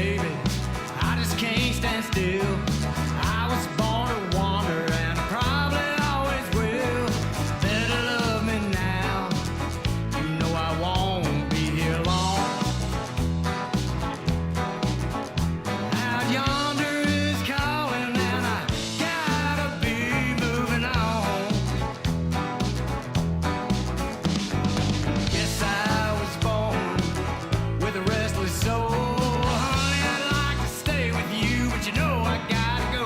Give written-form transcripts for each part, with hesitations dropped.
baby, I just can't stand still. I was born to wander and probably always will. Better love me now. You know I won't be here long. Out yonder is calling and I gotta be moving on. Guess I was born with a restless soul. Honey, I'd like to stay with you, but you know I gotta go.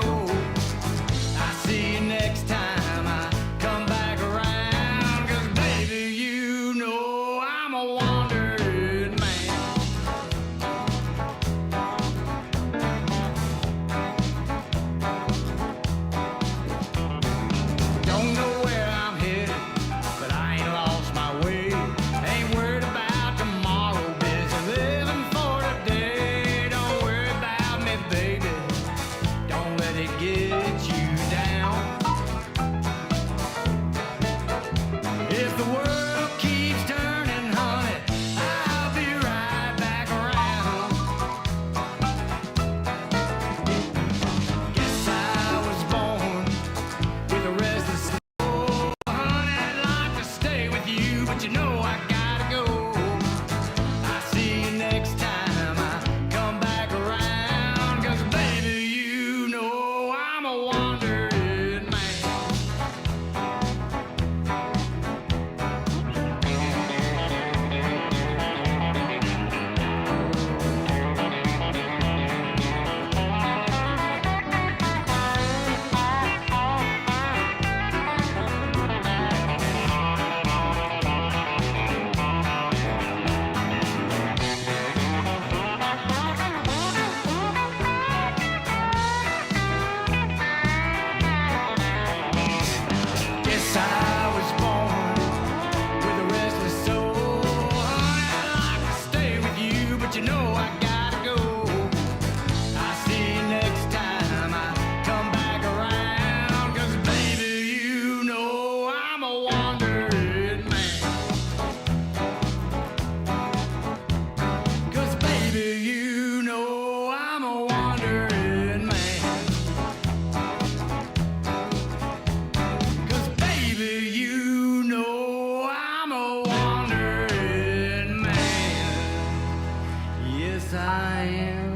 I'll see you next time I come back around. 'Cause baby, you know I'm a wandering man. Don't know where I'm headed, but I ain't lost my way. Ain't worried about tomorrow, busy living for today. Don't worry about me, baby. Don't let it get you down. If the world keeps turning, honey, I'll be right back around. Guess I was born with a restless soul. Honey, I'd like to stay with you, but you know I gotta go. I'll see you next time I come back around. 'Cause baby, you know I'm a wandering man. Guess I was born with a restless soul. Honey, I'd like to stay with you, but you know I gotta go. I'll see you next time I come back around. 'Cause baby, you know I'm a wandering man. 'Cause baby, you know I'm a wandering man. 'Cause baby, you know I'm a wandering man. Yes, I am.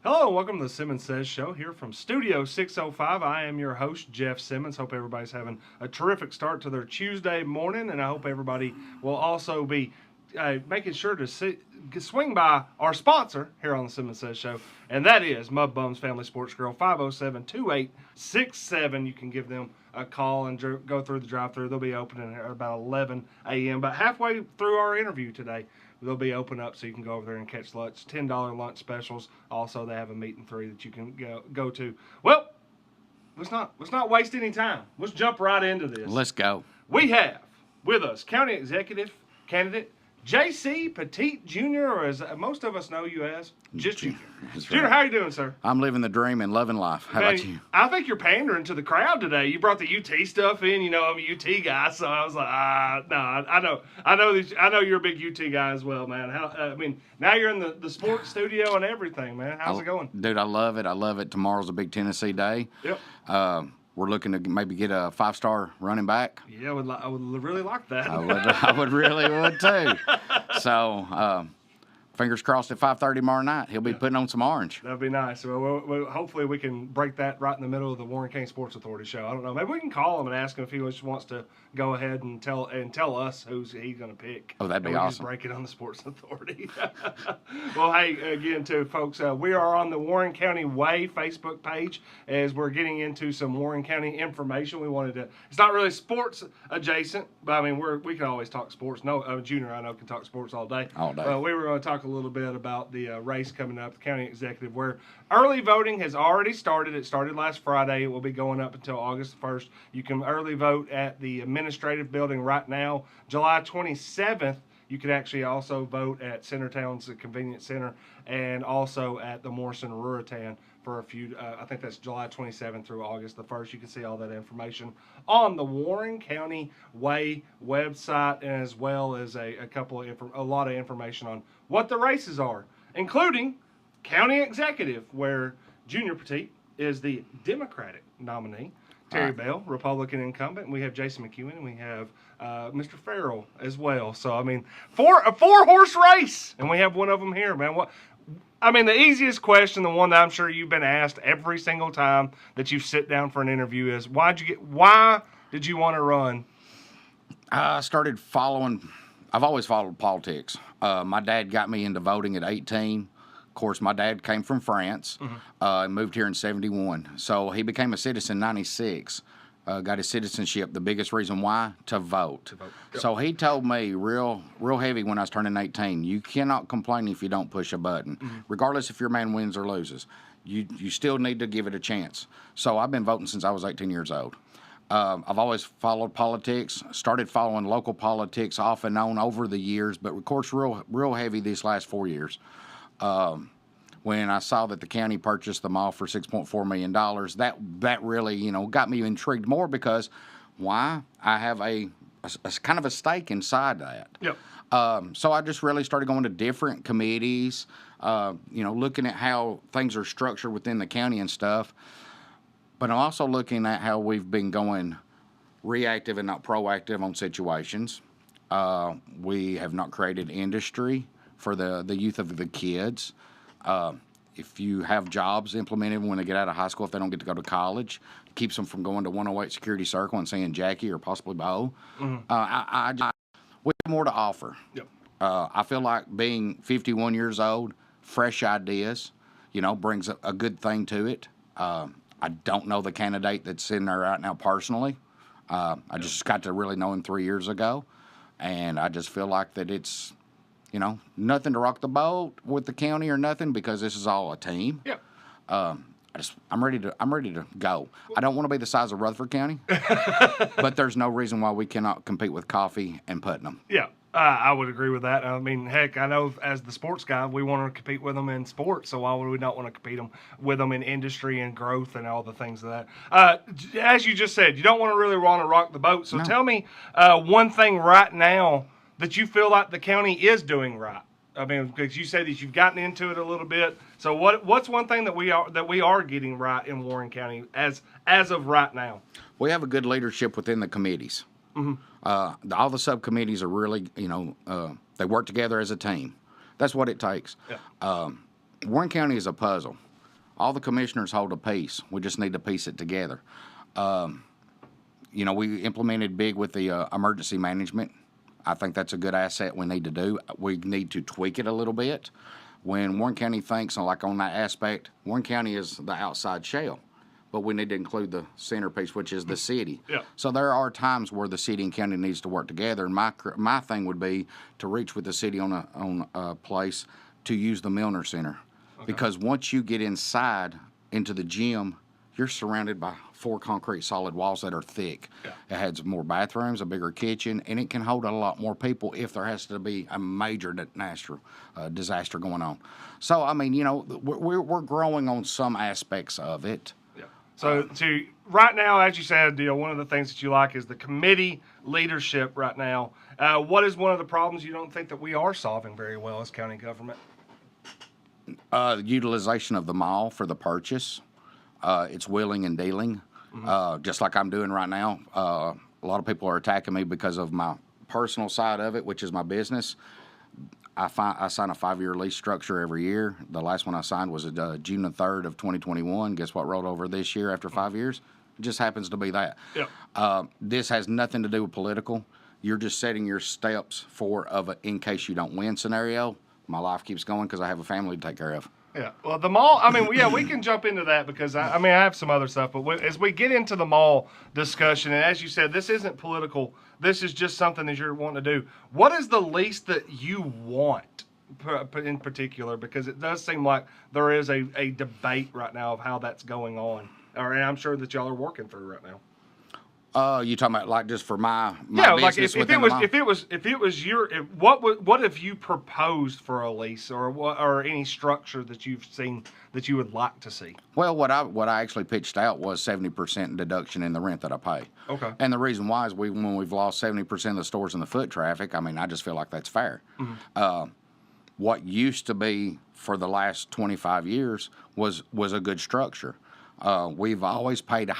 Hello, welcome to the Simmons Says Show here from Studio 605. I am your host, Jeff Simmons. Hope everybody's having a terrific start to their Tuesday morning, and I hope everybody will also be making sure to swing by our sponsor here on the Simmons Says Show, and that is Mud Bums Family Sports Grill, 507-2867. You can give them a call and go through the drive-thru. They'll be opening at about 11 a.m., but halfway through our interview today, they'll be open up so you can go over there and catch lunch. $10 lunch specials. Also, they have a meat and three that you can go to. Well, let's not waste any time. Let's jump right into this. Let's go. We have with us County Executive candidate J.C. Petit Jr., or as most of us know you as, just Junior. That's Junior, right. how you doing, sir? I'm living the dream and loving life. How Man, about you? I think you're pandering to the crowd today. You brought the UT stuff in. You know I'm a UT guy, so I was like, no, I know you're a big UT guy as well, man. Now you're in the sports studio and everything, man. How's it going? Dude, I love it. I love it. Tomorrow's a big Tennessee day. Yep. We're looking to maybe get a 5-star running back. Yeah, I would really like that. I would really would too. So, fingers crossed at 5:30 tomorrow night. He'll be putting on some orange. That'd be nice. Well, hopefully we can break that right in the middle of the Warren County Sports Authority show. I don't know. Maybe we can call him and ask him if he just wants to go ahead and tell us who's he's going to pick. Oh, that'd be and we awesome. Just break it on the Sports Authority. Well, hey, again, too, folks, we are on the Warren County Way Facebook page as we're getting into some Warren County information. We wanted to. It's not really sports adjacent, but I mean we can always talk sports. No, Junior, I know can talk sports all day. All day. We were going to talk a little bit about the race coming up, the county executive, where early voting has already started. It started last Friday. It will be going up until August 1st. You can early vote at the administrative building right now. July 27th You can actually also vote at Centertown's Convenience Center and also at the Morrison Ruritan for a few, I think that's July 27th through August the 1st. You can see all that information on the Warren County Way website, as well as a lot of information on what the races are, including county executive, where Junior Petit is the Democratic nominee. Terry Bell, Republican incumbent, and we have Jason McEwen, and we have Mr. Farrell as well. So, I mean, a four-horse race, and we have one of them here, man. The easiest question, the one that I'm sure you've been asked every single time that you sit down for an interview is, why did you want to run? I started following. I've always followed politics. My dad got me into voting at 18. Of course, my dad came from France and moved here in 71. So he became a citizen in 96, got his citizenship. The biggest reason why? To vote. Yep. So he told me real heavy when I was turning 18, you cannot complain if you don't push a button, regardless if your man wins or loses. You still need to give it a chance. So I've been voting since I was 18 years old. I've always followed politics, started following local politics off and on over the years, but of course real heavy these last 4 years. When I saw that the county purchased the mall for $6.4 million, that really, got me intrigued more, because why? I have a kind of a stake inside that. Yep. So I just really started going to different committees, looking at how things are structured within the county and stuff. But I'm also looking at how we've been going reactive and not proactive on situations. We have not created industry for the youth of the kids. If you have jobs implemented when they get out of high school, if they don't get to go to college, keeps them from going to 108 Security Circle and seeing Jackie or possibly Bo. We have more to offer. Yep. I feel like being 51 years old, fresh ideas, brings a good thing to it. I don't know the candidate that's in there right now personally. I just got to really know him 3 years ago, and I just feel like that it's, nothing to rock the boat with the county or nothing, because this is all a team. Yeah. I'm ready to go. I don't want to be the size of Rutherford County, but there's no reason why we cannot compete with Coffee and Putnam. Yeah. I would agree with that. I mean, heck, I know as the sports guy, we want to compete with them in sports, so why would we not want to compete with them in industry and growth and all the things of that? As you just said, you don't want to rock the boat. So tell me one thing right now that you feel like the county is doing right. I mean, because you said that you've gotten into it a little bit. So what's one thing that we are getting right in Warren County as of right now? We have a good leadership within the committees. All the subcommittees are really, they work together as a team. That's what it takes. Yeah. Warren County is a puzzle. All the commissioners hold a piece. We just need to piece it together. We implemented big with the emergency management. I think that's a good asset we need to do. We need to tweak it a little bit. When Warren County thinks, like on that aspect, Warren County is the outside shell, but we need to include the centerpiece, which is the city. Yeah. So there are times where the city and county needs to work together, and my thing would be to reach with the city on a place to use the Milner Center, because once you get inside into the gym, you're surrounded by 4 concrete solid walls that are thick. Yeah. It has more bathrooms, a bigger kitchen, and it can hold a lot more people if there has to be a major disaster going on. So, I mean, we're growing on some aspects of it. Yeah. So right now, as you said, one of the things that you like is the committee leadership right now. What is one of the problems you don't think that we are solving very well as county government? Utilization of the mall for the purchase. It's wheeling and dealing, just like I'm doing right now. A lot of people are attacking me because of my personal side of it, which is my business. I sign a 5-year lease structure every year. The last one I signed was June the 3rd of 2021. Guess what rolled over this year after 5 years? It just happens to be that. Yep. This has nothing to do with political. You're just setting your steps for in case you don't win scenario. My life keeps going because I have a family to take care of. Yeah, well, the mall, we can jump into that because, I have some other stuff, but as we get into the mall discussion, and as you said, this isn't political, this is just something that you're wanting to do. What is the least that you want in particular? Because it does seem like there is a debate right now of how that's going on, and I'm sure that y'all are working through right You talking about like just for my Yeah, like business if within it the was mall? if it was your what if you proposed for a lease or any structure that you've seen that you would like to see? Well, what I actually pitched out was 70% deduction in the rent that I pay. Okay. And the reason why is when we've lost 70% of the stores in the foot traffic, I mean, I just feel like that's fair. What used to be for the last 25 years was a good structure. We've always paid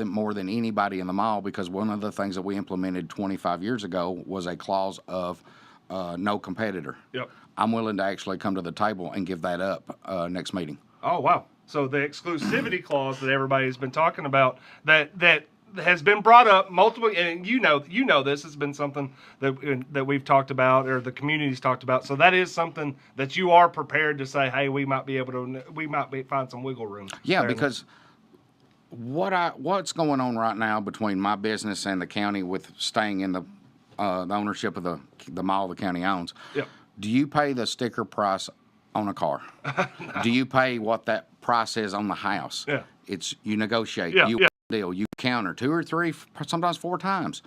more than anybody in the mall because one of the things that we implemented 25 years ago was a clause of no competitor. Yep. I'm willing to actually come to the table and give that up next meeting. Oh wow! So the exclusivity clause that everybody's been talking about that has been brought up multiple, and you know this has been something that we've talked about or the community's talked about. So that is something that you are prepared to say, hey, we might find some wiggle room. Yeah, there. because what's going on right now between my business and the county with staying in the ownership of the mall the county owns. Yep. Do you pay the sticker price on a car? No. Do you pay what that price is on the house? Yeah. You negotiate. Yeah, You yeah. deal. You counter 2 or 3, sometimes 4 times.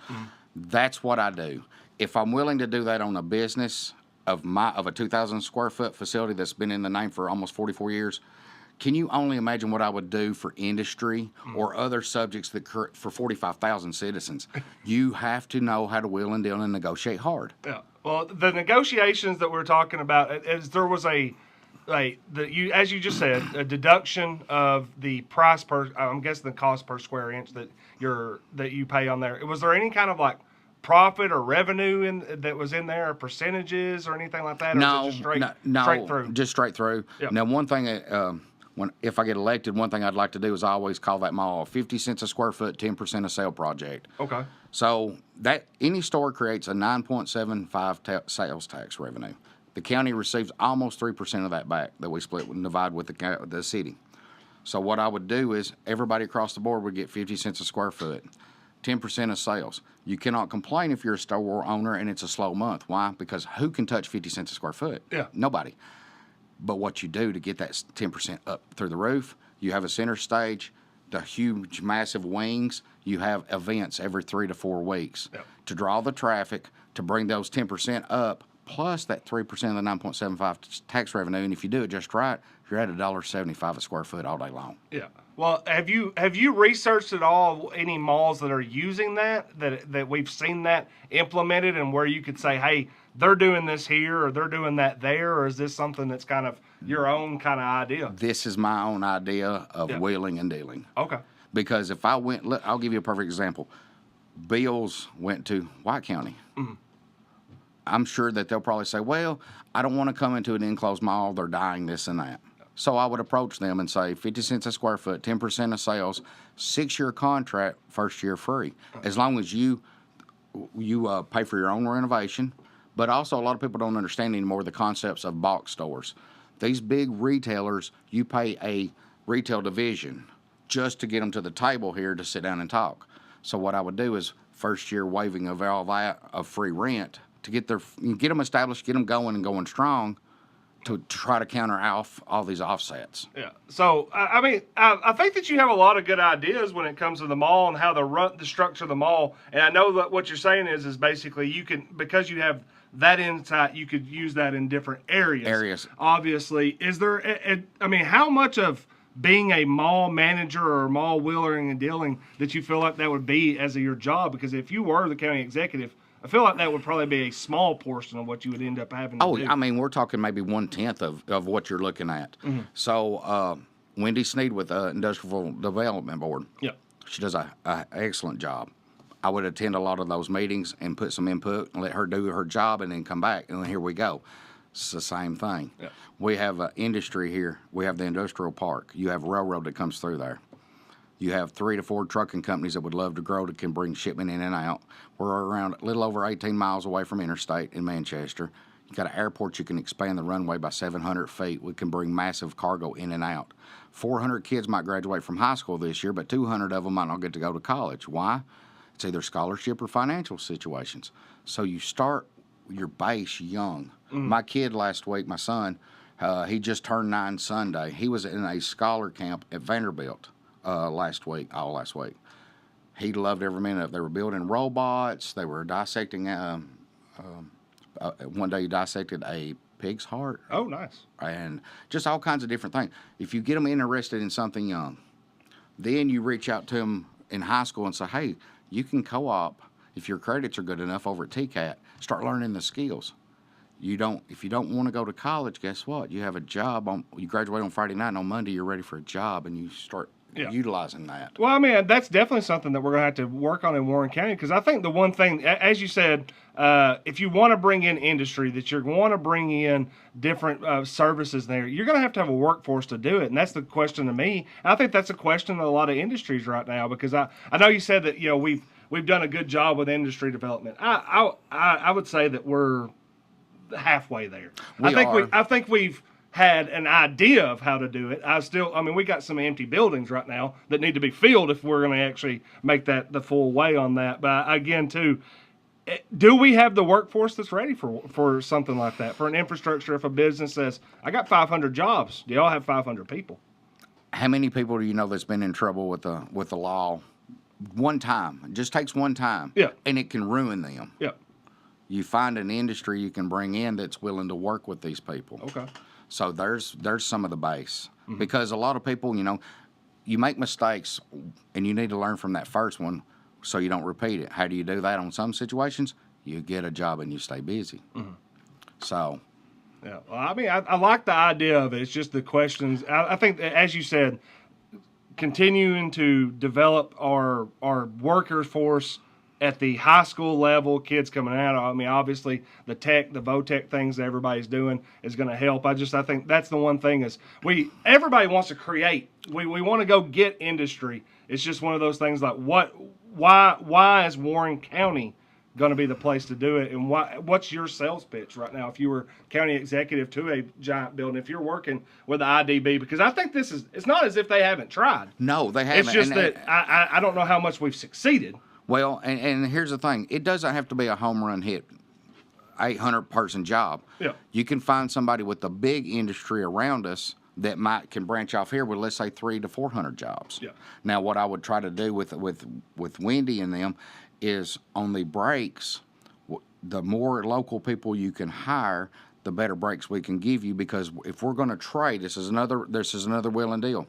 That's what I do. If I'm willing to do that on a business of a 2,000 square foot facility that's been in the name for almost 44 years, can you only imagine what I would do for industry or other subjects for 45,000 citizens? You have to know how to wheel and deal and negotiate hard. Yeah. Well, the negotiations that we're talking about, there was as you just said, a deduction of the price I'm guessing the cost per square inch that you pay on there. Was there any kind of like profit or revenue that was in there, or percentages or anything like that? Or No, was it just no, straight through? just straight through. Yep. Now, one thing, if I get elected, one thing I'd like to do is I always call that mall a 50 cents a square foot, 10% of sale project. Okay. So that any store creates a 9.75 sales tax revenue. The county receives almost 3% of that back that we split and divide with the city. So what I would do is everybody across the board would get 50 cents a square foot, 10% of sales. You cannot complain if you're a store owner and it's a slow month. Why? Because who can touch 50 cents a square foot? Yeah. Nobody. But what you do to get that 10% up through the roof, you have a center stage, the huge, massive wings. You have events every 3 to 4 weeks to draw the traffic, to bring those 10% up, plus that 3% of the 9.75 tax revenue. And if you do it just right, you're at $1.75 a square foot all day long. Yeah. Well, have you researched at all any malls that are using that we've seen that implemented, and where you could say, hey, they're doing this here or they're doing that there, or is this something that's kind of your own kind of idea? This is my own idea of wheeling and dealing. Okay. Because if I went, I'll give you a perfect example. Bills went to White County. Mm-hmm. I'm sure that they'll probably say, well, I don't want to come into an enclosed mall. They're dying this and that. So I would approach them and say 50 cents a square foot, 10% of sales, 6-year contract, first year free. As long as you pay for your own renovation. But also a lot of people don't understand anymore the concepts of box stores. These big retailers, you pay a retail division just to get them to the table here to sit down and talk. So what I would do is first year waiving of all that of free rent to get them established, get them going and going strong, to try to counter all these offsets. Yeah. So, I mean, I think that you have a lot of good ideas when it comes to the mall and how the structure of the mall. And I know that what you're saying is basically you can, because you have that insight, you could use that in different areas. Obviously. Is there, I mean, how much of being a mall manager or mall wheeling and dealing that you feel like that would be as your job? Because if you were the county executive, I feel like that would probably be a small portion of what you would end up having to do. I mean, we're talking maybe 1/10 of what you're looking at. Mm-hmm. So, Wendy Sneed with the Industrial Development Board. Yeah. She does an excellent job. I would attend a lot of those meetings and put some input and let her do her job and then come back. And here we go. It's the same thing. Yeah. We have industry here. We have the industrial park. You have a railroad that comes through there. You have 3 to 4 trucking companies that would love to grow that can bring shipment in and out. We're around a little over 18 miles away from interstate in Manchester. You got an airport, you can expand the runway by 700 feet. We can bring massive cargo in and out. 400 kids might graduate from high school this year, but 200 of them might not get to go to college. Why? It's either scholarship or financial situations. So you start your base young. My kid last week, my son, he just turned 9 Sunday. He was in a scholar camp at Vanderbilt. Last week. He loved every minute of it. They were building robots. They were dissecting. One day he dissected a pig's heart. Oh, nice. And just all kinds of different things. If you get them interested in something young, then you reach out to them in high school and say, hey, you can co-op if your credits are good enough over at TCAT. Start learning the skills. If you don't want to go to college, guess what? You have a job. You graduate on Friday night, and on Monday you're ready for a job, and you start utilizing that. Well, I mean, that's definitely something that we're going to have to work on in Warren County, because I think the one thing, as you said, if you want to bring in industry, that you're going to bring in different services there, you're going to have a workforce to do it. And that's the question to me. I think that's a question of a lot of industries right now, because I know you said that, we've done a good job with industry development. I would say that we're halfway there. I think we've had an idea of how to do it. We got some empty buildings right now that need to be filled if we're going to actually make that the full way on that. But again, too, do we have the workforce that's ready for something like that? For an infrastructure, if a business says, I got 500 jobs, do y'all have 500 people? How many people do you know that's been in trouble with the law one time? It just takes one time. Yeah. And it can ruin them. Yeah. You find an industry you can bring in that's willing to work with these people. Okay. So there's some of the base. Because a lot of people, you make mistakes and you need to learn from that first one so you don't repeat it. How do you do that? On some situations, you get a job and you stay busy. So. Yeah. Well, I mean, I like the idea of it. It's just the questions. I think, as you said, continuing to develop our workers force at the high school level, kids coming out. I mean, obviously, the VOTEC things that everybody's doing is going to help. I think that's the one thing is everybody wants to create. We want to go get industry. It's just one of those things like why is Warren County going to be the place to do it, and what's your sales pitch right now if you were county executive to a giant building, if you're working with the IDB? Because I think it's not as if they haven't tried. No, they haven't. It's just I don't know how much we've succeeded. Well, and here's the thing. It doesn't have to be a home run hit, 800-person job. Yeah. You can find somebody with a big industry around us that can branch off here with, let's say, 300 to 400 jobs. Yeah. Now, what I would try to do with Wendy and them is on the breaks, the more local people you can hire, the better breaks we can give you, because if we're going to trade, this is another willing deal.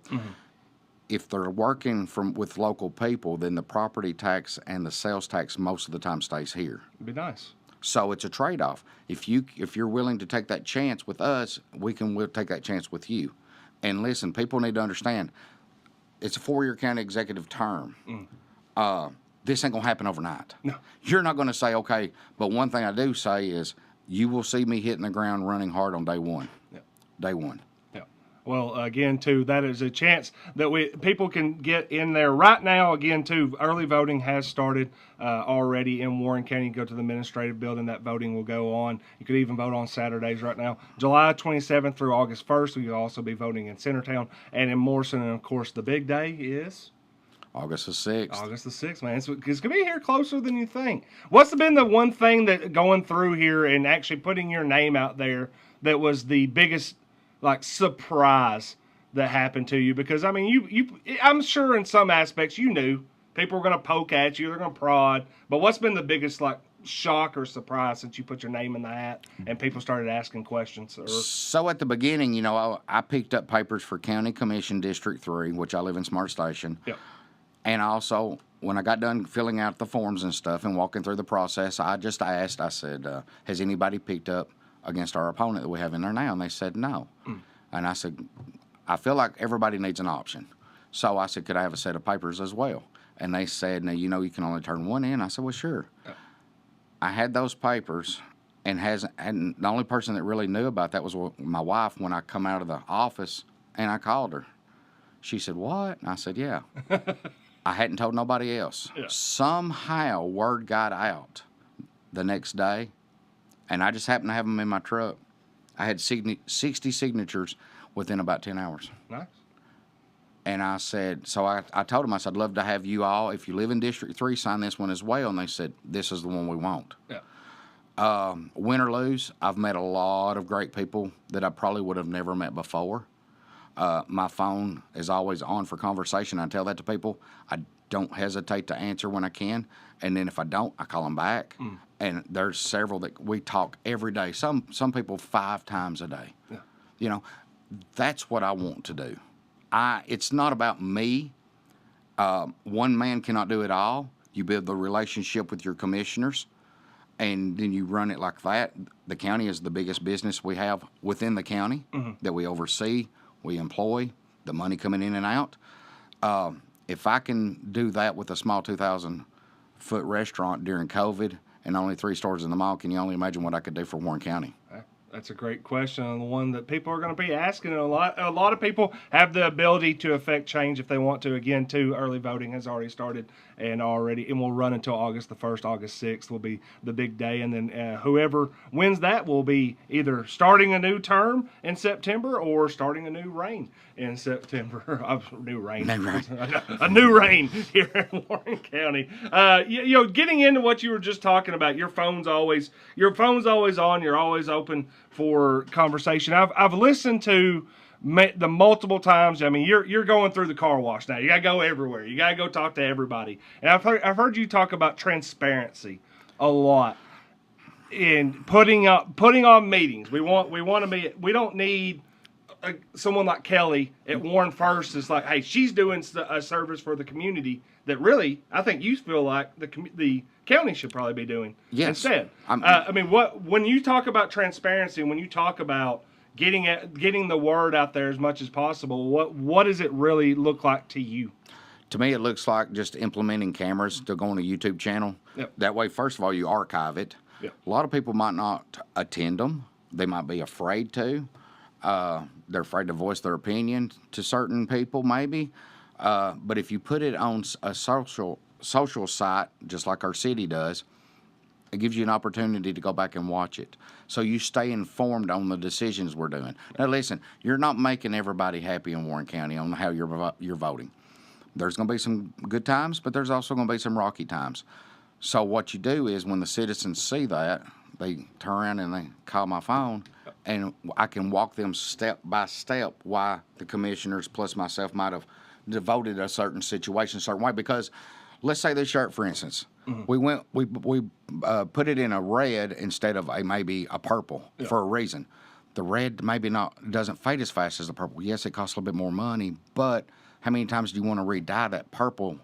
If they're working with local people, then the property tax and the sales tax most of the time stays here. It'd be nice. So it's a trade-off. If you're willing to take that chance with us, we'll take that chance with you. And listen, people need to understand, it's a 4-year county executive term. This ain't gonna happen overnight. No. You're not gonna say, okay, but one thing I do say is you will see me hitting the ground running hard on day one. Yeah. Day one. Well, again, too, that is a chance that people can get in there right now. Again, too, early voting has started already in Warren County. You go to the administrative building, that voting will go on. You could even vote on Saturdays right now. July 27th through August 1st, we will also be voting in Centertown and in Morrison. And, of course, the big day is August the 6th. August the 6th, man. It's going to be here closer than you think. What's been the one thing that going through here and actually putting your name out there that was the biggest surprise that happened to you? Because I mean, I'm sure in some aspects you knew people were going to poke at you, they're going to prod. But what's been the biggest shock or surprise since you put your name in the hat and people started asking questions? So at the beginning, I picked up papers for County Commission District 3, which I live in Smart Station. Yep. And also, when I got done filling out the forms and stuff and walking through the process, I just asked, I said, has anybody picked up against our opponent that we have in there now? And they said no. And I said, I feel like everybody needs an option. So I said, could I have a set of papers as well? And they said, now, you can only turn one in. I said, well, sure. I had those papers, and the only person that really knew about that was my wife. When I come out of the office and I called her, she said, what? And I said, yeah. I hadn't told nobody else. Yeah. Somehow word got out the next day, and I just happened to have them in my truck. I had 60 signatures within about 10 hours. Nice. And I said, so I told them, I said, I'd love to have you all, if you live in District 3, sign this one as well. And they said, this is the one we want. Yeah. Win or lose, I've met a lot of great people that I probably would have never met before. My phone is always on for conversation. I tell that to people. I don't hesitate to answer when I can, and then if I don't, I call them back. And there's several that we talk every day. Some people 5 times a day. Yeah. You know, that's what I want to do. It's not about me. One man cannot do it all. You build the relationship with your commissioners, and then you run it like that. The county is the biggest business we have within the county that we oversee, we employ, the money coming in and out. If I can do that with a small 2,000-foot restaurant during COVID and only 3 stores in the mall, can you only imagine what I could do for Warren County? That's a great question, and the one that people are going to be asking. A lot of people have the ability to affect change if they want to. Again, too, early voting has already started and will run until August the 1st. August 6th will be the big day, and then whoever wins that will be either starting a new term in September or starting a new reign in September. New reign. A new reign here in Warren County. Getting into what you were just talking about, your phone's always on. You're always open for conversation. I've listened to the multiple times. I mean, you're going through the car wash now. You gotta go everywhere. You gotta go talk to everybody. And I've heard you talk about transparency a lot in putting on meetings. We want to be. We don't need someone like Kelly at Warren First is like, hey, she's doing a service for the community that really I think you feel like the county should probably be doing instead. When you talk about transparency, when you talk about getting the word out there as much as possible, what does it really look like to you? To me, it looks like just implementing cameras to go on a YouTube channel. Yep. That way, first of all, you archive it. Yep. A lot of people might not attend them. They might be afraid to. They're afraid to voice their opinion to certain people, maybe. But if you put it on a social site, just like our city does, it gives you an opportunity to go back and watch it. So you stay informed on the decisions we're doing. Now, listen, you're not making everybody happy in Warren County on how you're voting. There's going to be some good times, but there's also going to be some rocky times. So what you do is when the citizens see that, they turn around and they call my phone, and I can walk them step by step why the commissioners plus myself might have devoted a certain situation a certain way. Because let's say this shirt, for instance, we put it in a red instead of maybe a purple for a reason. The red doesn't fade as fast as the purple. Yes, it costs a little bit more money, but how many times do you want to re-dye that purple?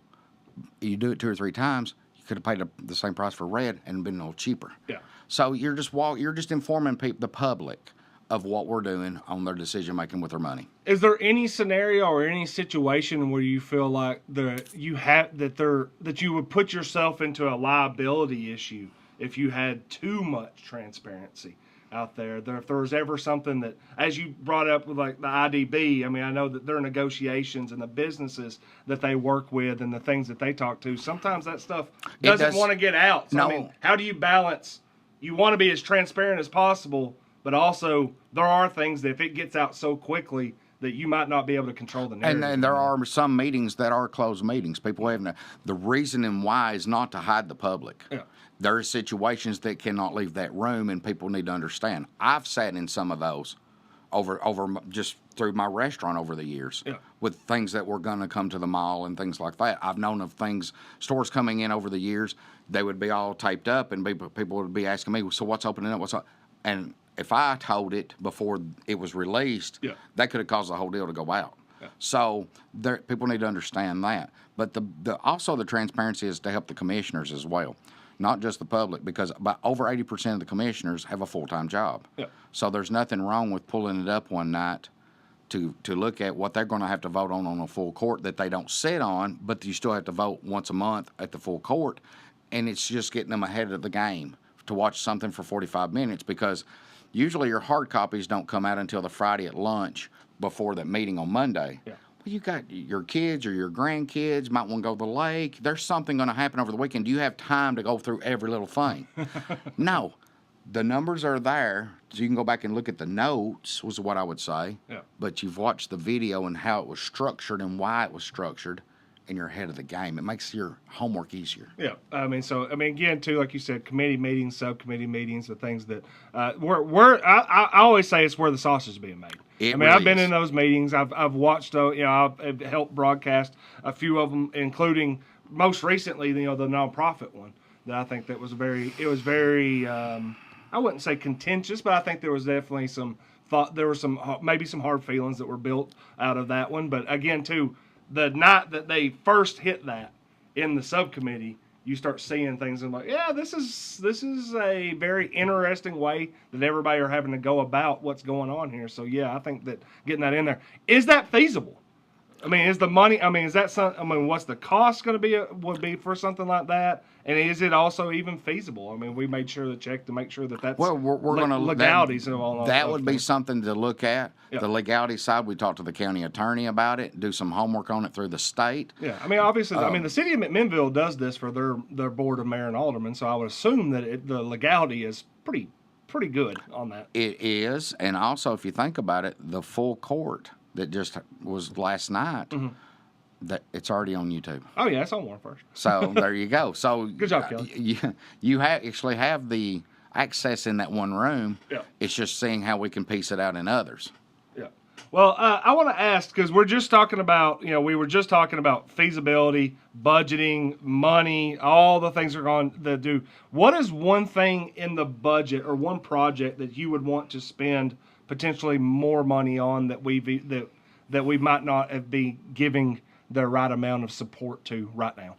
You do it 2 or 3 times, you could have paid the same price for red and been a little cheaper. Yeah. So you're just informing the public of what we're doing on their decision making with their money. Is there any scenario or any situation where you feel like that you would put yourself into a liability issue if you had too much transparency out there? If there was ever something that, as you brought up with like the IDB, I mean, I know that their negotiations and the businesses that they work with and the things that they talk to, sometimes that stuff doesn't want to get out. So, No. I mean, how do you balance? You want to be as transparent as possible, but also there are things that if it gets out so quickly that you might not be able to control the narrative. And there are some meetings that are closed meetings. People have the reasoning why is not to hide the public. Yeah. There are situations that cannot leave that room, and people need to understand. I've sat in some of those over just through my restaurant over the years with things that were going to come to the mall and things like that. I've known of stores coming in over the years. They would be all taped up, and people would be asking me, so what's opening up? What's up? And if I told it before it was released, that could have caused the whole deal to go out. Yeah. So people need to understand that. But also the transparency is to help the commissioners as well, not just the public, because about over 80% of the commissioners have a full-time job. Yeah. So there's nothing wrong with pulling it up one night to look at what they're going to have to vote on a full court that they don't sit on, but you still have to vote once a month at the full court, and it's just getting them ahead of the game to watch something for 45 minutes, because usually your hard copies don't come out until the Friday at lunch before that meeting on Monday. Yeah. Well, you got your kids or your grandkids might want to go to the lake. There's something going to happen over the weekend. Do you have time to go through every little thing? No. The numbers are there, so you can go back and look at the notes, was what I would say. Yeah. But you've watched the video and how it was structured and why it was structured, and you're ahead of the game. It makes your homework easier. Yeah, again, too, like you said, committee meetings, subcommittee meetings, the things that I always say it's where the sausage is being made. Really I've been is. in those meetings. I've watched, I've helped broadcast a few of them, including most recently, the nonprofit one that I think that was very. I wouldn't say contentious, but I think there was definitely some thought. There were maybe some hard feelings that were built out of that one. But again, too, the night that they first hit that in the subcommittee, you start seeing things and like, yeah, this is a very interesting way that everybody are having to go about what's going on here. So yeah, I think that getting that in there, is that feasible? Is the money? Is that something? What's the cost going to be? Would be for something like that? And is it also even feasible? We made sure to check to make sure that that's Well, we're going to legalities and all that would be something to look at. Yeah. The legality side, we talked to the county attorney about it, do some homework on it through the state. Yeah, obviously, the city of McMinnville does this for their board of mayor and aldermen, so I would assume that the legality is pretty good on that. It is, and also if you think about it, the full court that just was last night, that it's already on YouTube. Oh yeah, it's on One First. So there you go. So Good job, Kelly. You actually have the access in that one room. Yeah. It's just seeing how we can piece it out in others. Yeah. Well, I want to ask, because we were just talking about feasibility, budgeting, money, all the things we're going to do. What is one thing in the budget or one project that you would want to spend potentially more money on that we might not be giving the right amount of support to right now?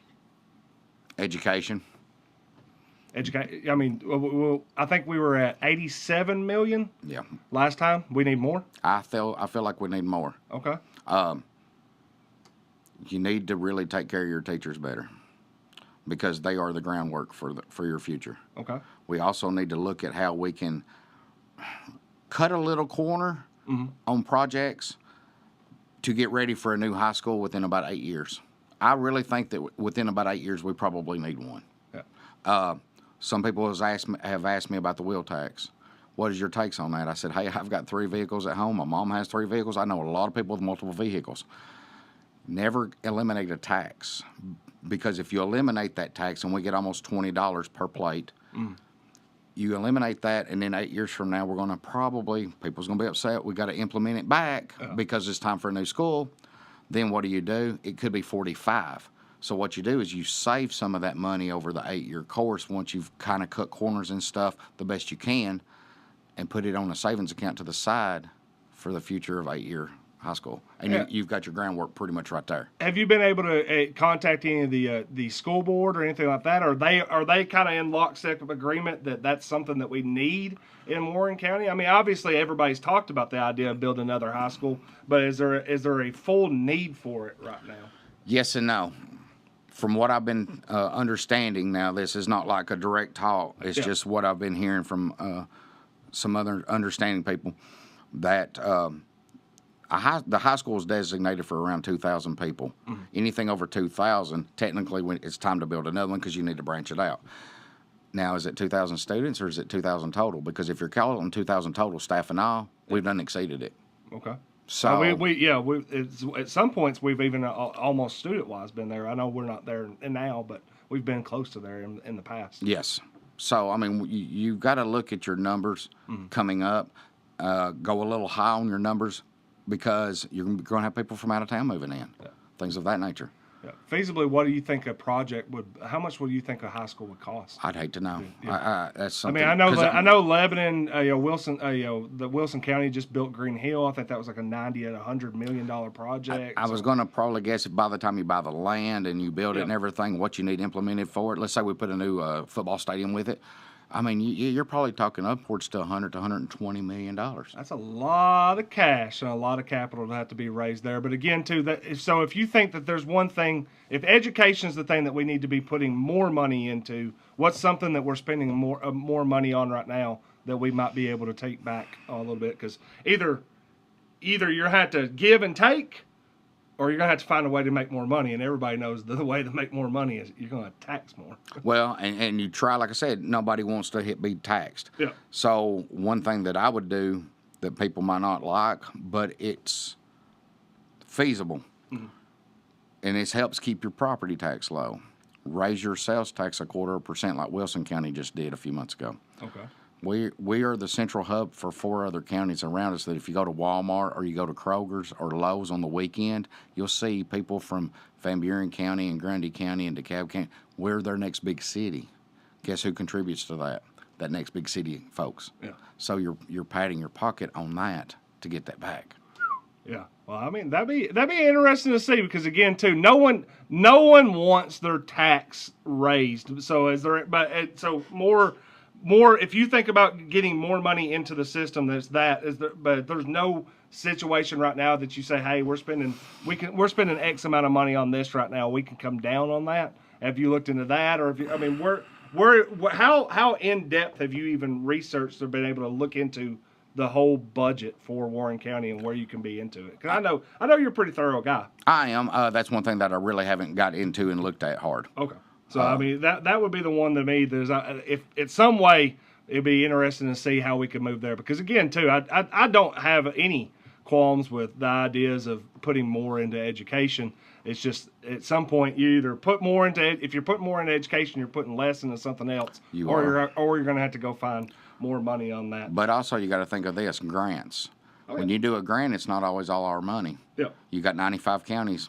Education. I think we were at 87 million. Yeah. Last time. We need more. I feel like we need more. Okay. You need to really take care of your teachers better because they are the groundwork for your future. Okay. We also need to look at how we can cut a little corner on projects to get ready for a new high school within about 8 years. I really think that within about 8 years we probably need one. Yeah. Some people have asked me about the wheel tax. What is your takes on that? I said, hey, I've got 3 vehicles at home. My mom has 3 vehicles. I know a lot of people with multiple vehicles. Never eliminate a tax, because if you eliminate that tax, and we get almost $20 per plate, you eliminate that, and then 8 years from now, people's going to be upset. We got to implement it back because it's time for a new school. Then what do? It could be 45. So what you do is you save some of that money over the 8-year course once you've kind of cut corners and stuff the best you can, and put it on a savings account to the side for the future of 8-year high school. And you've got your groundwork pretty much right there. Have you been able to contact any of the school board or anything like that? Are they kind of in lockstep of agreement that that's something that we need in Warren County? Obviously everybody's talked about the idea of building another high school, but is there a full need for it right now? Yes and no. From what I've been understanding now, this is not like a direct talk. It's just what I've been hearing from some other understanding people, that the high school is designated for around 2,000 people. Anything over 2,000, technically, it's time to build another one because you need to branch it out. Now, is it 2,000 students or is it 2,000 total? Because if you're calling 2,000 total, staff and all, we've done exceeded it. Okay. So at some points we've even almost student-wise been there. I know we're not there now, but we've been close to there in the past. Yes. So, you've got to look at your numbers coming up. Go a little high on your numbers because you're going to have people from out of town moving in. Yeah. Things of that nature. Yeah. Feasibly, what do you think a project how much would you think a high school would cost? I'd hate to know. Yeah. That's something. I know Lebanon, Wilson, the Wilson County just built Green Hill. I think that was like a $90 to $100 million project. I was going to probably guess if by the time you buy the land and you build it and everything, what you need implemented for it. Let's say we put a new football stadium with it. You're probably talking upwards to $100 to $120 million. That's a lot of cash and a lot of capital to have to be raised there. But again, too, so if you think that there's one thing, if education is the thing that we need to be putting more money into, what's something that we're spending more money on right now that we might be able to take back a little bit? Because either you're going to have to give and take, or you're going to have to find a way to make more money, and everybody knows the way to make more money is you're going to tax more. Well, and you try, like I said, nobody wants to be taxed. Yeah. So one thing that I would do that people might not like, but it's feasible, and this helps keep your property tax low. Raise your sales tax 0.25% like Wilson County just did a few months ago. Okay. We are the central hub for 4 other counties around us that if you go to Walmart or you go to Kroger's or Lowe's on the weekend, you'll see people from Van Buren County and Grundy County and DeKalb County. We're their next big city. Guess who contributes to that? That next big city folks. Yeah. So you're padding your pocket on that to get that back. Yeah. Well, I mean, that'd be interesting to see because again, too, no one wants their tax raised. So more if you think about getting more money into the system, but there's no situation right now that you say, hey, we're spending X amount of money on this right now. We can come down on that. Have you looked into that, or how in depth have you even researched or been able to look into the whole budget for Warren County and where you can be into it? Because I know you're a pretty thorough guy. I am. That's one thing that I really haven't got into and looked at hard. Okay. So, I mean, that would be the one to me that if in some way it'd be interesting to see how we could move there. Because, again, too, I don't have any qualms with the ideas of putting more into education. It's just at some point you either put more into if you're putting more into education, you're putting less into something else, or you're going to have to go find more money on that. But also you got to think of this, grants. When you do a grant, it's not always all our money. Yeah. You got 95 counties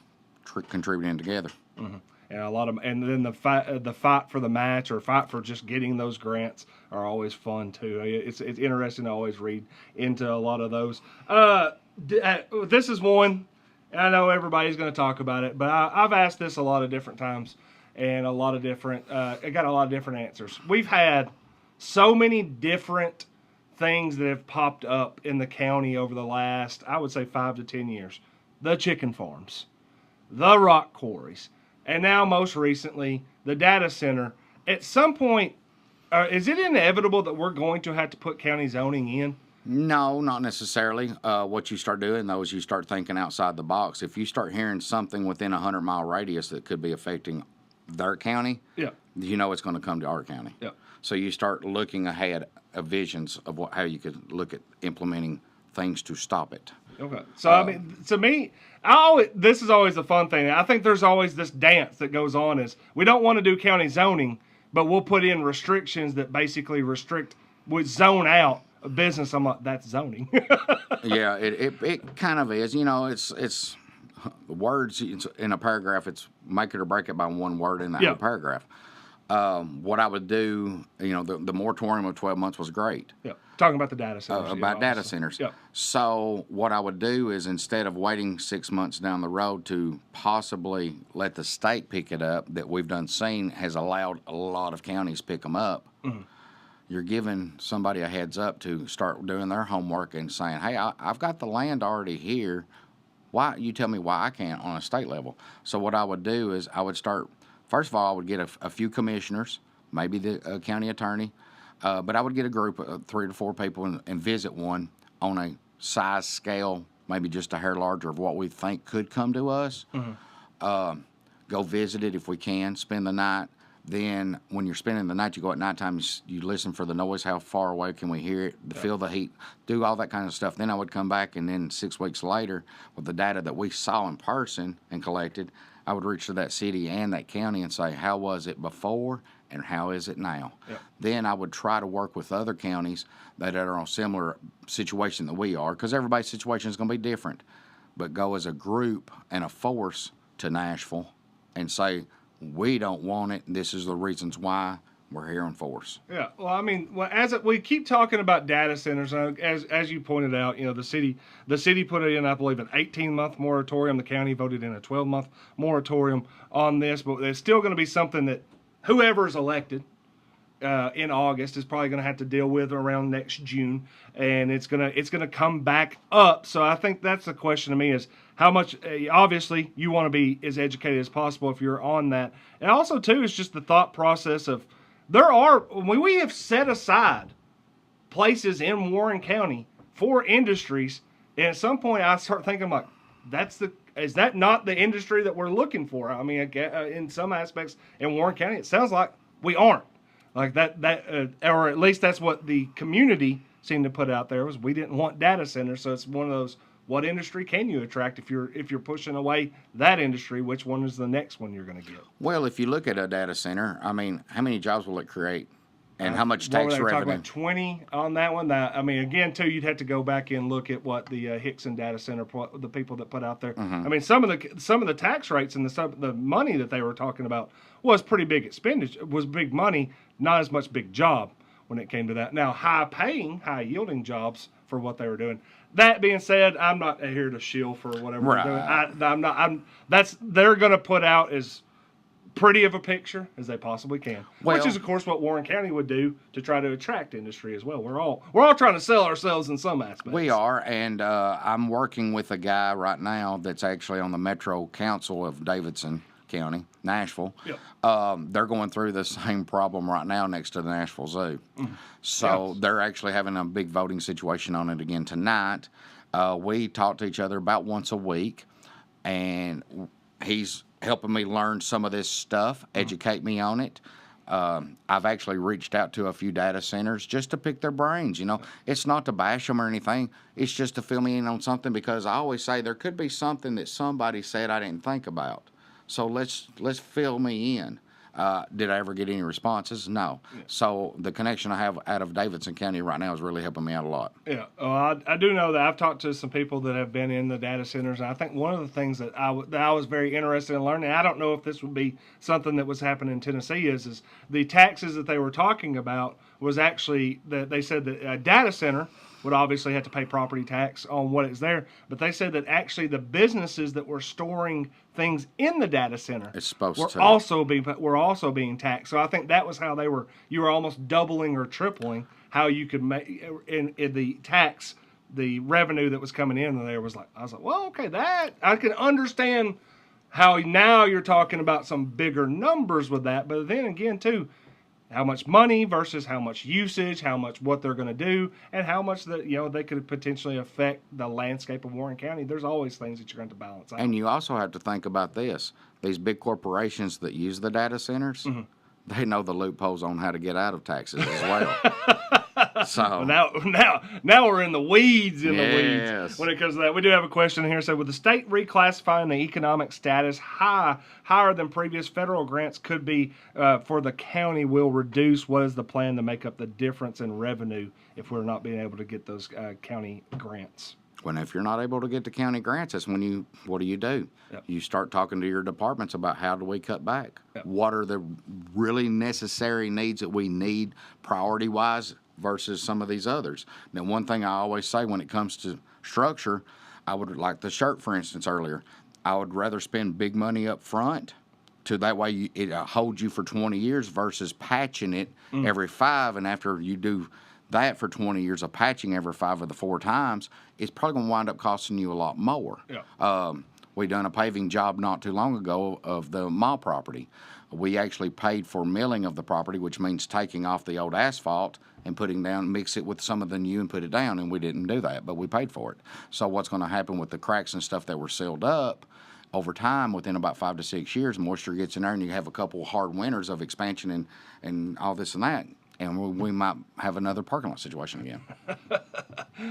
contributing together. Mm-hmm. And a lot of, and then the fight for the match or fight for just getting those grants are always fun too. It's interesting to always read into a lot of those. This is one, and I know everybody's going to talk about it, but I've asked this a lot of different times, and I got a lot of different answers. We've had so many different things that have popped up in the county over the last, I would say, 5 to 10 years. The chicken farms, the rock quarries, and now most recently, the data center. At some point, is it inevitable that we're going to have to put county zoning in? No, not necessarily. What you start doing, though, is you start thinking outside the box. If you start hearing something within a 100-mile radius that could be affecting their county, yeah, you know it's going to come to our county. Yeah. So you start looking ahead of visions of how you could look at implementing things to stop it. Okay. So, I mean, to me, this is always the fun thing. I think there's always this dance that goes on is we don't want to do county zoning, but we'll put in restrictions that basically would zone out a business. I'm like, that's zoning. Yeah, it kind of is. You know, it's words in a paragraph. It's make it or break it by one word in that whole paragraph. What I would do, you know, the moratorium of 12 months was great. Yeah. Talking about the data centers. Data centers. Yeah. So what I would do is instead of waiting 6 months down the road to possibly let the state pick it up, that we've done seen has allowed a lot of counties pick them up, you're giving somebody a heads up to start doing their homework and saying, hey, I've got the land already here. Why? You tell me why I can't on a state level. So what I would do is I would start, first of all, I would get a few commissioners, maybe the county attorney, but I would get a group of 3 to 4 people and visit one on a size scale, maybe just a hair larger of what we think could come to us. Go visit it if we can, spend the night. Then when you're spending the night, you go at nighttime, you listen for the noise, how far away can we hear it, feel the heat, do all that kind of stuff. Then I would come back, and then 6 weeks later, with the data that we saw in person and collected, I would reach to that city and that county and say, how was it before and how is it now? Yep. Then I would try to work with other counties that are on similar situation that we are, because everybody's situation is going to be different, but go as a group and a force to Nashville and say, we don't want it, this is the reasons why. We're here in force. Yeah, well, I mean, we keep talking about data centers, as you pointed out, you know, the city put in, I believe, an 18-month moratorium. The county voted in a 12-month moratorium on this, but there's still going to be something that whoever is elected in August is probably going to have to deal with around next June, and it's gonna come back up. So I think that's the question to me is how much. Obviously, you want to be as educated as possible if you're on that, and also too is just the thought process of. We have set aside places in Warren County for industries, and at some point I start thinking like, is that not the industry that we're looking for? I mean, in some aspects in Warren County, it sounds like we aren't like that, or at least that's what the community seemed to put out there was we didn't want data centers. So it's one of those, what industry can you attract if you're pushing away that industry? Which one is the next one you're going to get? Well, if you look at a data center, I mean, how many jobs will it create, and how much What were tax they talking revenue? about? 20 on that one. I mean, again, too, you'd have to go back and look at what the Hickson data center, the people that put out there. Mm-hmm. I mean, some of the tax rates and the money that they were talking about was pretty big expenditure, was big money, not as much big job when it came to that. Now, high yielding jobs for what they were doing. That being said, I'm not here to shill for whatever Right. they're doing. They're going to put out as pretty of a picture as they possibly can, which Well- is of course what Warren County would do to try to attract industry as well. We're all trying to sell ourselves in some aspects. We are, and I'm working with a guy right now that's actually on the Metro Council of Davidson County, Nashville. Yep. They're going through the same problem right now next to the Nashville Zoo. So Yes. they're actually having a big voting situation on it again tonight. We talk to each other about once a week, and he's helping me learn some of this stuff, educate me on it. I've actually reached out to a few data centers just to pick their brains. You know, it's not to bash them or anything. It's just to fill me in on something, because I always say there could be something that somebody said I didn't think about. So let's fill me in. Did I ever get any responses? No. Yeah. So the connection I have out of Davidson County right now is really helping me out a lot. Yeah, I do know that I've talked to some people that have been in the data centers, and I think one of the things that I was very interested in learning, I don't know if this would be something that was happening in Tennessee, is the taxes that they were talking about was actually that they said that a data center would obviously have to pay property tax on what is there, but they said that actually the businesses that were storing things in the data center were also being taxed. So I think that was how you were almost doubling or tripling how you could make in the tax, the revenue that was coming in. And I was like, well, okay, that I can understand how now you're talking about some bigger numbers with that. But then again, too, how much money versus how much usage, what they're going to do, and how much that they could potentially affect the landscape of Warren County. There's always things that you're going to balance out. And you also have to think about this: these big corporations that use the data centers, they know the loopholes on how to get out of taxes as well. So now we're in the weeds when it comes to that. We do have a question here. So, with the state reclassifying the economic status higher than previous federal grants could be for the county will reduce, what is the plan to make up the difference in revenue if we're not being able to get those county grants? if you're not able to get the county grants, that's when what do? Yep. You start talking to your departments about how do we cut back? Yep. What are the really necessary needs that we need priority-wise versus some of these others? Now, one thing I always say when it comes to structure, I would, like the shirt, for instance, earlier, I would rather spend big money up front to that way it holds you for 20 years versus patching it every 5, and after you do that for 20 years of patching every 5 of the 4 times, it's probably going to wind up costing you a lot more. Yeah. We done a paving job not too long ago of the mall property. We actually paid for milling of the property, which means taking off the old asphalt and putting down, mix it with some of the new and put it down, and we didn't do that, but we paid for it. So what's going to happen with the cracks and stuff that were sealed up, over time, within about 5 to 6 years, moisture gets in there, and you have a couple hard winters of expansion and all this and that, and we might have another parking lot situation again.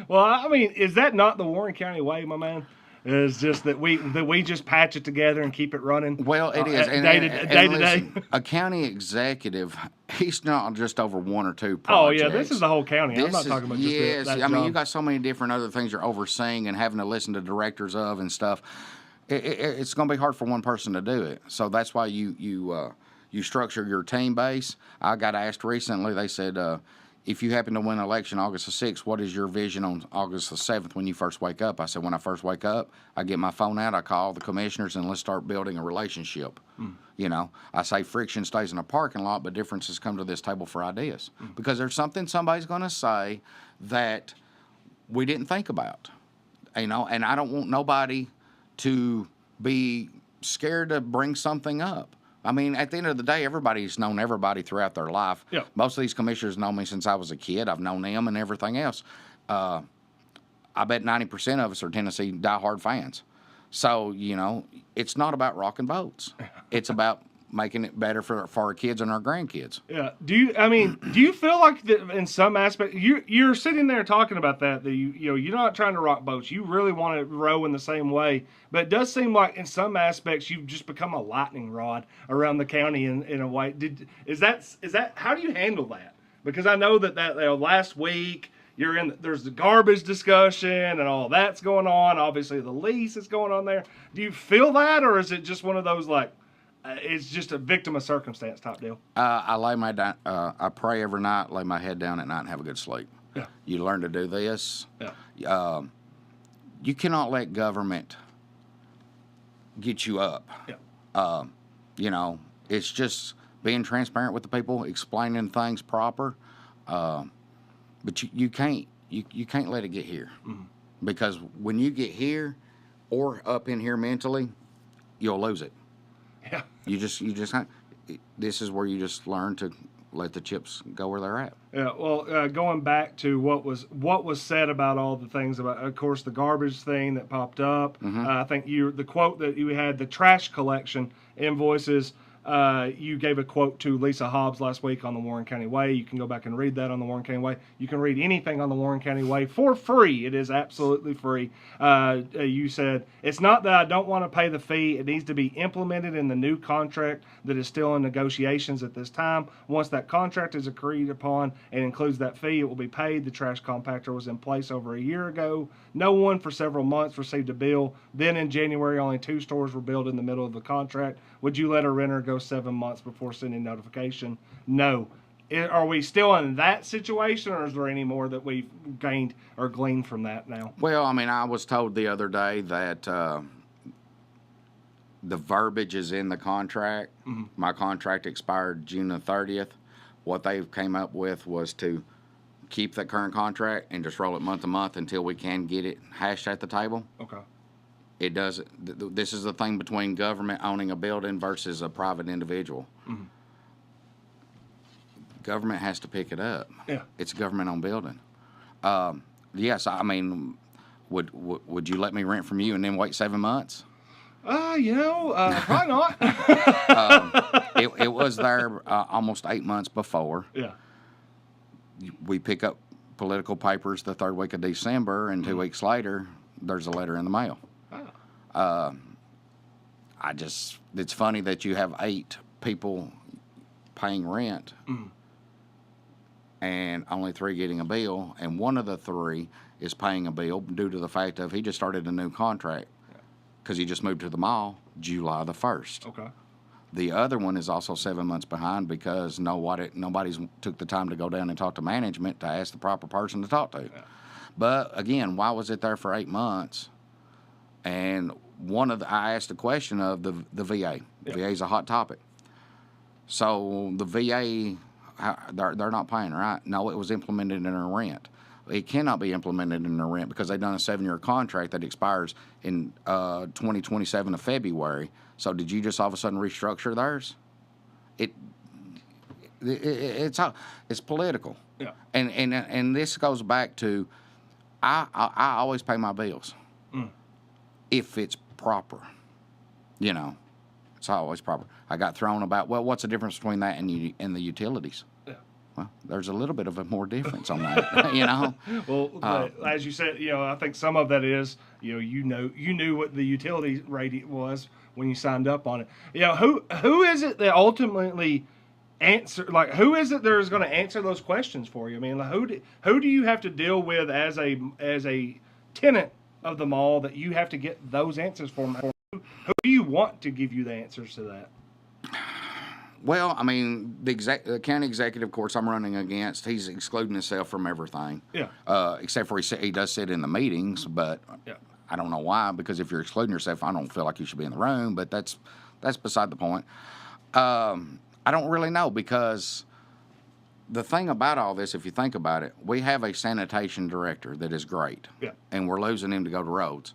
Well, I mean, is that not the Warren County way, my man? It's just that we just patch it together and keep it running. Well, it is. Day to day. A county executive, he's not just over 1 or 2 projects. Oh, yeah, this is the whole county. I'm not talking about just that I mean, job. you got so many different other things you're overseeing and having to listen to directors of and stuff. It's going to be hard for one person to do it. So that's why you structure your team base. I got asked recently, they said, if you happen to win an election August the 6th, what is your vision on August the 7th when you first wake up? I said, when I first wake up, I get my phone out, I call the commissioners, and let's start building a relationship. You know, I say friction stays in a parking lot, but differences come to this table for ideas. Because there's something somebody's going to say that we didn't think about. You know, and I don't want nobody to be scared to bring something up. I mean, at the end of the day, everybody's known everybody throughout their life. Yeah. Most of these commissioners know me since I was a kid. I've known them and everything else. I bet 90% of us are Tennessee diehard fans. So, you know, it's not about rocking boats. It's about making it better for our kids and our grandkids. Yeah. Do you feel like that in some aspect you're sitting there talking about that you're not trying to rock boats. You really want to row in the same way, but it does seem like in some aspects you've just become a lightning rod around the county in a way. Is that how do you handle that? Because I know that last week there's the garbage discussion and all that's going on. Obviously the lease is going on there. Do you feel that, or is it just one of those like it's just a victim of circumstance type deal? I pray every night, lay my head down at night, and have a good sleep. Yeah. You learn to do this. Yeah. You cannot let government get you up. Yeah. It's just being transparent with the people, explaining things proper. But you can't let it get here, because when you get here or up in here mentally, you'll lose it. Yeah. You just this is where you just learn to let the chips go where they're at. Yeah. Well, going back to what was said about all the things about, of course, the garbage thing that popped up. I think the quote that you had, the trash collection invoices. You gave a quote to Lisa Hobbs last week on the Warren County Way. You can go back and read that on the Warren County Way. You can read anything on the Warren County Way for free. It is absolutely free. You said, it's not that I don't want to pay the fee. It needs to be implemented in the new contract that is still in negotiations at this time. Once that contract is agreed upon and includes that fee, it will be paid. The trash compactor was in place over a year ago. No one for several months received a bill. Then in January, only 2 stores were billed in the middle of the contract. Would you let a renter go 7 months before sending notification? No. Are we still in that situation, or is there any more that we've gained or gleaned from that now? Well, I was told the other day that the verbiage is in the contract. My contract expired June the 30th. What they came up with was to keep that current contract and just roll it month to month until we can get it hashed at the table. Okay. It doesn't. This is the thing between government owning a building versus a private individual. Government has to pick it up. Yeah. It's a government-owned building. Yes, would you let me rent from you and then wait 7 months? Probably not. It was there almost 8 months before. Yeah. We pick up political papers the 3rd week of December, and 2 weeks later, there's a letter in the mail. It's funny that you have 8 people paying rent and only 3 getting a bill, and one of the 3 is paying a bill due to the fact of he just started a new contract because he just moved to the mall July the 1st. Okay. The other one is also 7 months behind because nobody's took the time to go down and talk to management to ask the proper person to talk to. Yeah. But again, why was it there for 8 months? And I asked a question of the VA. The VA is a hot topic. So the VA, they're not paying, right? No, it was implemented in their rent. It cannot be implemented in their rent because they've done a 7-year contract that expires in 2027 of February. So did you just all of a sudden restructure theirs? It's political. Yeah. And this goes back to I always pay my bills if it's proper. It's always proper. I got thrown about, well, what's the difference between that and the utilities? Yeah. Well, there's a little bit of a more difference on that, Well, as you said, I think some of that is, you knew what the utility rate was when you signed up on it. Who is it that ultimately who is it that is going to answer those questions for you? Who do you have to deal with as a tenant of the mall that you have to get those answers from? Who do you want to give you the answers to that? Well, the county executive, of course, I'm running against. He's excluding himself from everything. Yeah. Except for he does sit in the meetings, but yeah. I don't know why. Because if you're excluding yourself, I don't feel like you should be in the room. But that's beside the point. I don't really know, because the thing about all this, if you think about it, we have a sanitation director that is great. Yeah. And we're losing him to go to roads.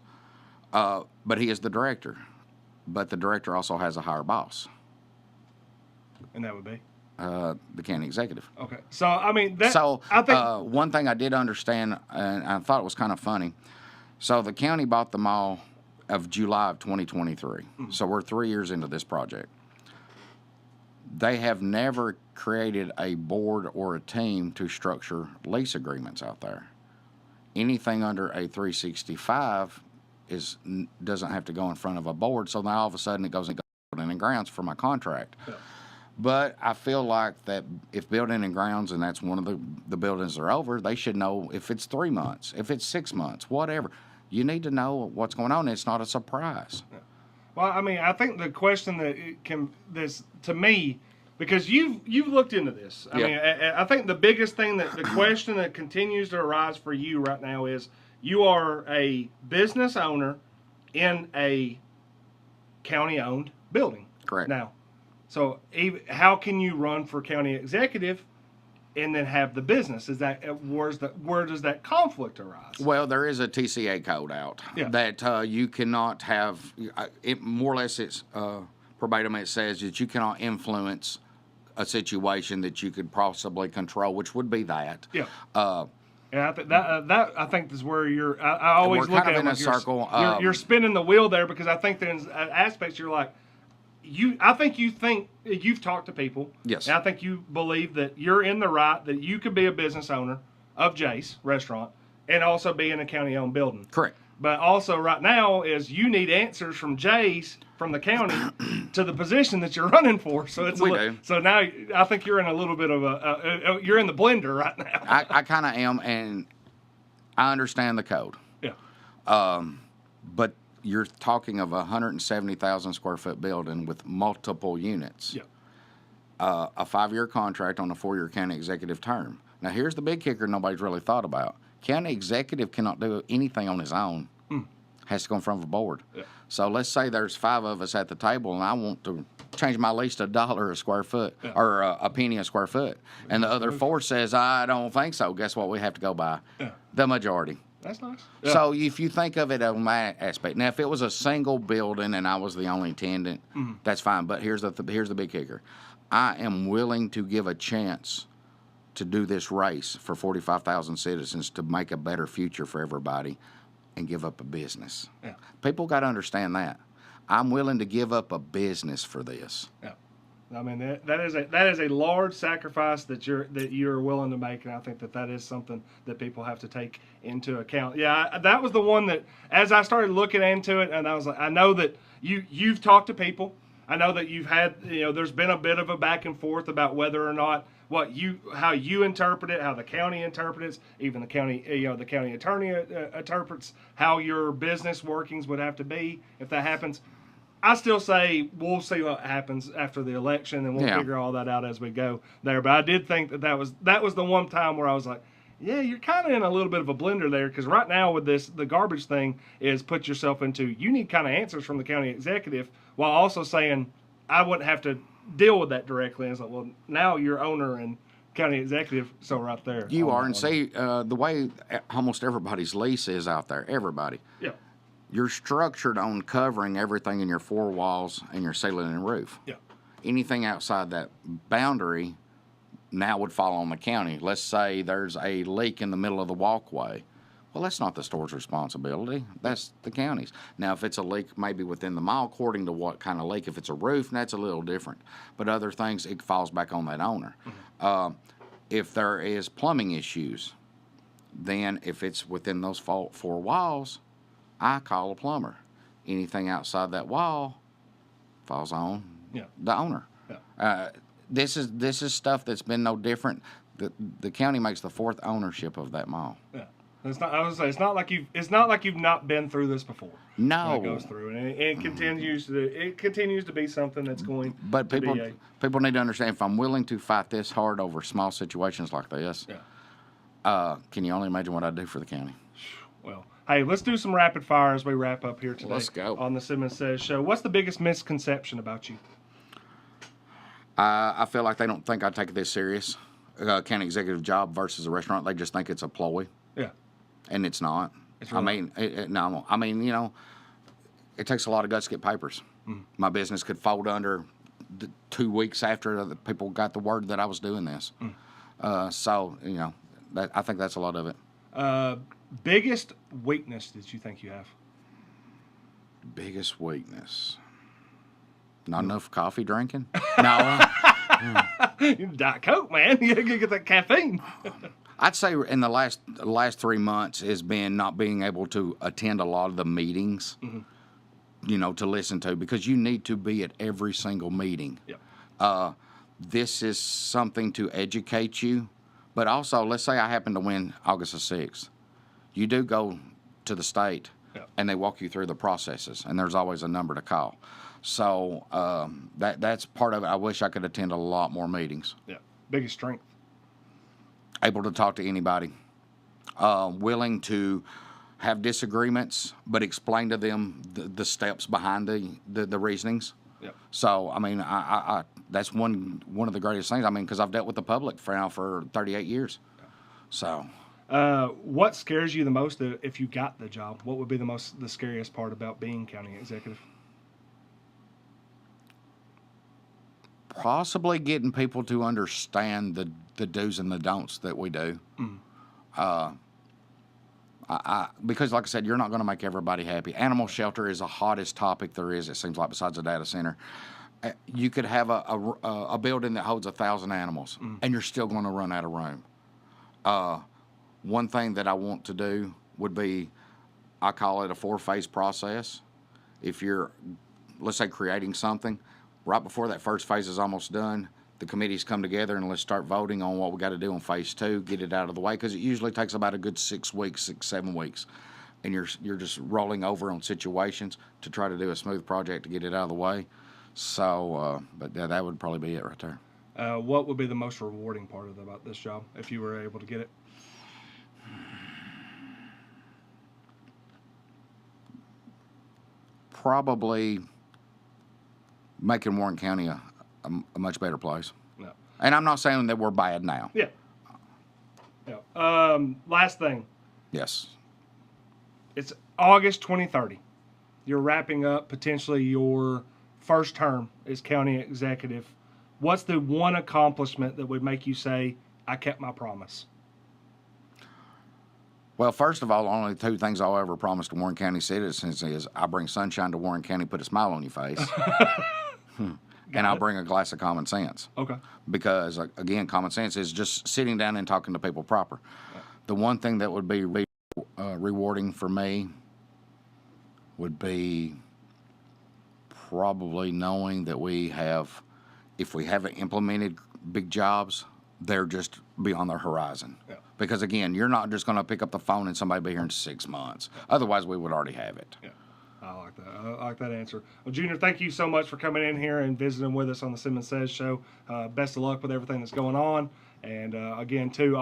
But he is the director. But the director also has a higher boss. And that would be? The county executive. Okay. So, I think... one thing I did understand, and I thought it was kind of funny. So, the county bought the mall of July of 2023. So, we're 3 years into this project. they have never created a board or a team to structure lease agreements out there. Anything under a 365 doesn't have to go in front of a board, so now all of a sudden it goes in building and grounds for my contract. Yeah. But I feel like that if building and grounds, and that's one of the buildings are over, they should know if it's 3 months, if it's 6 months, whatever. You need to know what's going on. It's not a surprise. Yeah. Well, I mean, I think the question that this to me, because you've looked into this. I mean, I think the biggest thing the question that continues to arise for you right now is you are a business owner in a county-owned building. Correct. Now, so how can you run for county executive and then have the business? Is that where does that conflict arise? Well, there is a TCA code out that you cannot have. It more or less it's verbatim. It says that you cannot influence a situation that you could possibly control, which would be that. Yeah. And I think that I think is where you're. I always we're look kind at of in it a circle. You're spinning the wheel there because I think there's aspects you're like. I think you've talked to people. Yes. And I think you believe that you're in the right, that you could be a business owner of Jace Restaurant and also be in a county-owned building. Correct. But also right now is you need answers from Jace, from the county, to the position that you're running for. So it's so now I think you're in a little bit of you're in the blender right now. I kind of am, and I understand the code. Yeah. But you're talking of a 170,000 square foot building with multiple units. Yeah. A 5-year contract on a 4-year county executive term. Now, here's the big kicker nobody's really thought about. County executive cannot do anything on his own. Has to go in front of a board. Yeah. So let's say there's 5 of us at the table, and I want to change my lease to $1 a square foot or a penny a square foot, and the other 4 says I don't think so. Guess what? We have to go by the majority. That's nice. Yeah. So if you think of it on that aspect, now if it was a single building and I was the only tenant, that's fine. But here's the big kicker: I am willing to give a chance to do this race for 45,000 citizens to make a better future for everybody, and give up a business. Yeah. People got to understand that. I'm willing to give up a business for this. Yeah. I mean that is a large sacrifice that you're willing to make, and I think that is something that people have to take into account. Yeah, that was the one that as I started looking into it, and I was like, I know that you've talked to people. I know that you've had there's been a bit of a back and forth about whether or not how you interpret it, how the county interprets it, even the county the county attorney interprets how your business workings would have to be if that happens. I still say we'll see what happens after the election, and we'll figure all that out as we go there. But I did think that was the one time where I was like, yeah, you're kind of in a little bit of a blender there, because right now with this, the garbage thing is put yourself into, you need kind of answers from the county executive while also saying I wouldn't have to deal with that directly. And it's like, well, now you're owner and county executive, so right there. You are, and see, the way almost everybody's lease is out there, everybody. Yeah. You're structured on covering everything in your 4 walls and your ceiling and roof. Yeah. Anything outside that boundary now would fall on the county. Let's say there's a leak in the middle of the walkway. Well, that's not the store's responsibility. That's the county's. Now, if it's a leak maybe within the mile, according to what kind of leak, if it's a roof, that's a little different. But other things, it falls back on that owner. Mm-hmm. If there is plumbing issues, then if it's within those 4 walls, I call a plumber. Anything outside that wall falls on the owner. Yeah. This is stuff that's been no different. The county makes the 4th ownership of that mall. Yeah. It's not. I was say it's not like you've not been through this before. No, it goes through, and it continues to be something that's going. But people need to understand, if I'm willing to fight this hard over small situations like this, can you only imagine what I'd do for the county? Well, hey, let's do some rapid fire as we wrap up here today. Let's go on the Simmons Says Show. What's the biggest misconception about you? I feel like they don't think I take this serious. County executive job versus a restaurant, they just think it's a ploy. Yeah. And it's not. It's really no. I mean, it takes a lot of guts to get papers. Mm. My business could fold under 2 weeks after the people got the word that I was doing this. Mm. So, I think that's a lot of it. Biggest weakness that you think you have? Biggest weakness? Not enough coffee drinking? No. Diet Coke, man. You gotta get that caffeine. I'd say in the last 3 months has been not being able to attend a lot of the meetings, to listen to, because you need to be at every single meeting. Yep. This is something to educate you, but also, let's say I happen to win August the 6th. You do go to the state, and they walk you through the processes, and there's always a number to call. So that's part of it. I wish I could attend a lot more meetings. Yeah. Biggest strength. Able to talk to anybody. Willing to have disagreements, but explain to them the steps behind the reasonings. Yep. So, I mean, I that's one of the greatest things. I mean, because I've dealt with the public for 38 years. So. What scares you the most if you got the job? What would be the scariest part about being county executive? Possibly getting people to understand the do's and the don'ts that we do. Because, like I said, you're not going to make everybody happy. Animal shelter is the hottest topic there is, it seems like, besides a data center. You could have a building that holds 1,000 animals, and you're still going to run out of room. One thing that I want to do would be, I call it a 4-phase process. If you're, let's say, creating something, right before that first phase is almost done, the committees come together and let's start voting on what we got to do on phase 2, get it out of the way, because it usually takes about a good 6 weeks, 7 weeks. And you're just rolling over on situations to try to do a smooth project to get it out of the way. So, but yeah, that would probably be it right there. What would be the most rewarding part about this job if you were able to get it? Probably making Warren County a much better place. No. And I'm not saying that we're bad now. Yeah. Yeah. Last thing. Yes. It's August 2030. You're wrapping up potentially your first term as county executive. What's the one accomplishment that would make you say, I kept my promise? Well, first of all, only 2 things I'll ever promise to Warren County citizens is I bring sunshine to Warren County, put a smile on your face, and I'll bring a glass of common sense. Okay. Because, again, common sense is just sitting down and talking to people proper. Right. The one thing that would be rewarding for me would be probably knowing that if we haven't implemented big jobs, they're just beyond their horizon. Yeah. Because, again, you're not just going to pick up the phone and somebody be here in 6 months. Yeah. Otherwise, we would already have it. Yeah, I like that. I like that answer. Well, Junior, thank you so much for coming in here and visiting with us on the Simmons Says Show. Best of luck with everything that's going on. And, again, too,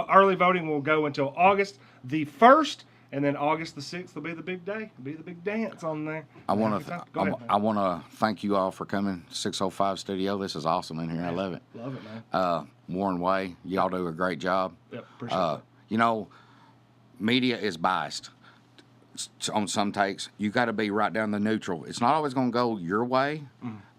early voting will go until August the 1st. And then August the 6th will be the big day. It'll be the big dance on there. I want to thank you all for coming. 605 Studio. This is awesome in here. Man, I love it. Love it, man. Warren Way, y'all do a great job. Yep, appreciate that. You know, media is biased on some takes. You got to be right down the neutral. It's not always going to go your way,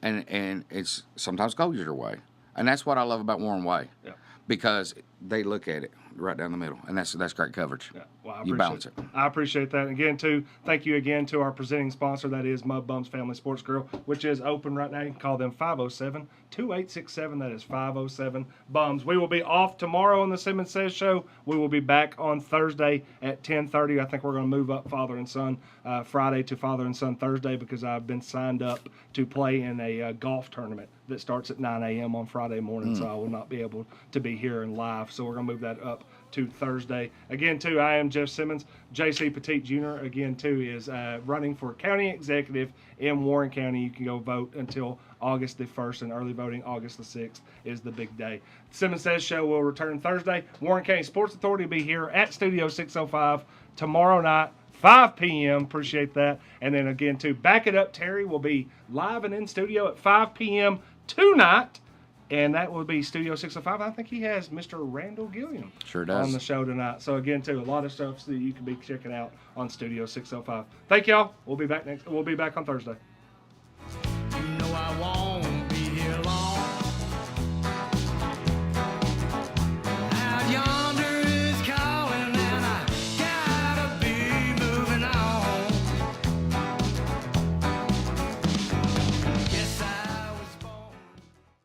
and it's sometimes goes your way. And that's what I love about Warren Way. Yep. Because they look at it right down the middle, and that's great coverage. Yeah, well, you balance it. I appreciate that. And again, too, thank you again to our presenting sponsor, that is Mud Bums Family Sports Grill, which is open right now. You can call them 507-2867. That is 507 Bums. We will be off tomorrow on the Simmons Says Show. We will be back on Thursday at 10:30. I think we're going to move up Father and Son Friday to Father and Son Thursday, because I've been signed up to play in a golf tournament that starts at 9 a.m. on Friday morning, so I will not be able to be here and live. So we're going to move that up to Thursday. Again, too, I am Jeff Simmons. J.C. Petit Jr., again, too, is running for county executive in Warren County. You can go vote until August the 1st, and early voting August the 6th is the big day. Simmons Says Show will return Thursday. Warren County Sports Authority will be here at Studio 605 tomorrow night, 5 p.m. Appreciate that. And then again, too, Back It Up Terry will be live and in studio at 5 p.m. tonight. And that will be Studio 605. I think he has Mr. Randall Gilliam on the show tonight. So again, too, a lot of stuff that you can be checking out on Studio 605. Thank y'all. We'll be back on Thursday.